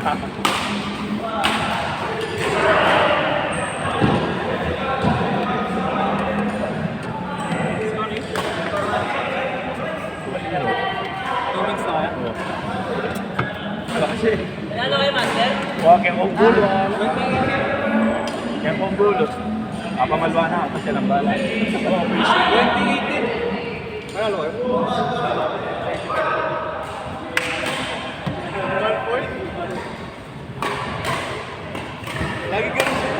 Ano kayo, Master? Huwag kang umbulo. Kaya umbulo. Papamalwa na ako siya ng bala. 2018. Ano kayo? Lagi ganun siya.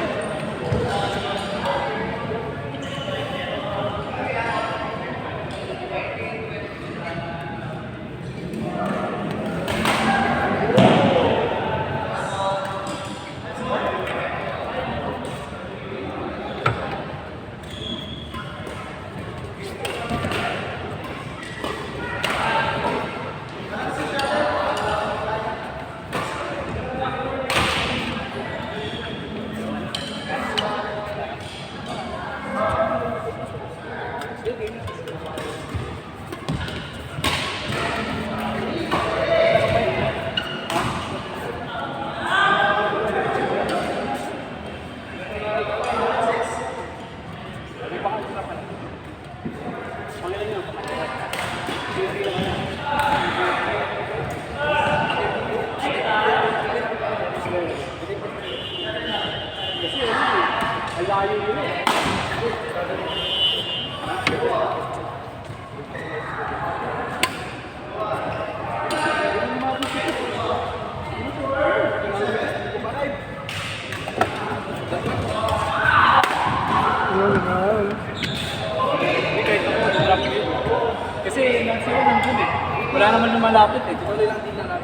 Kasi nasa ko nandun eh. Wala naman lumalapit eh. Tuloy lang din natin.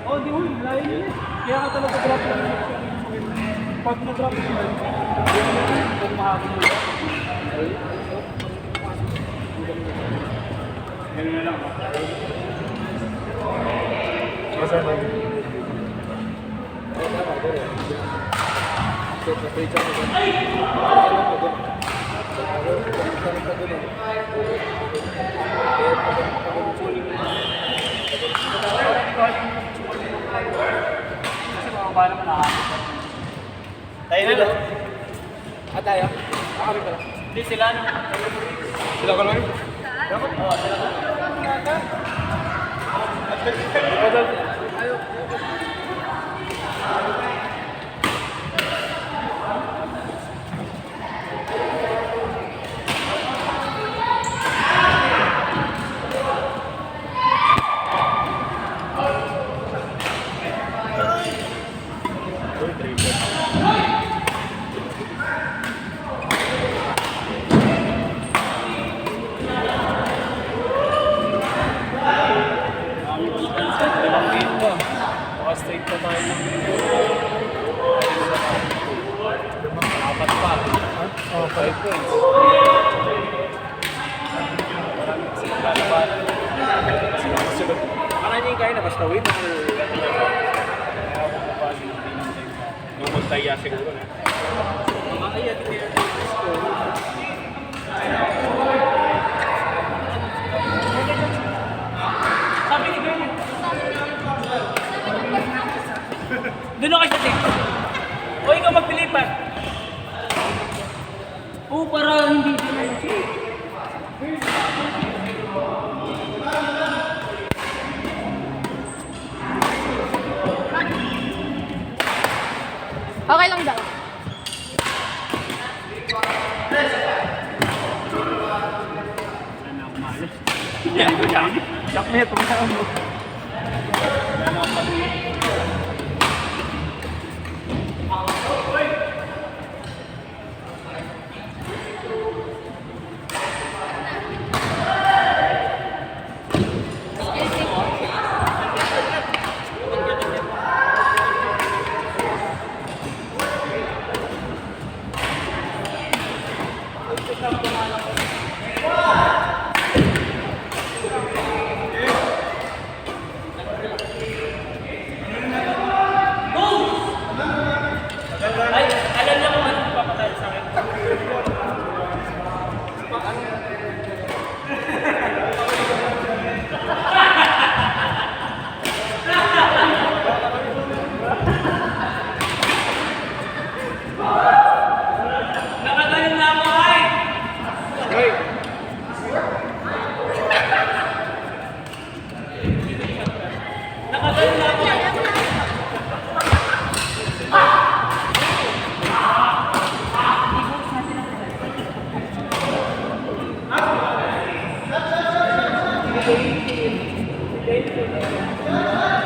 Oh, di mo, layo yun eh. Kaya ka talaga drop lang. Pag na-drop yun, kung mahapon mo. Ganun na lang. Masa ba? Kasi makakaba naman nakakita. Tayo na lang. Tayo? Kami pala. Hindi sila no. Sila ka lang? Oo, sila ko. Straight pa tayo ng apat pa. Oh, 5 points. Maraming kasi lalaban. Kasi nakasunod. Akala niya yung kaya na basta win or kaya ako kapag yung Montaya siguro na. Mga kaya din yung score. Sabi ni Gwen. Doon ako sa team. O ikaw magpilipan. Oo, para hindi din na siya. Okay lang daw. Sana ako malas. Yan. Sakmet, pumunta mo. Yan ako pag-uwi. Thank you.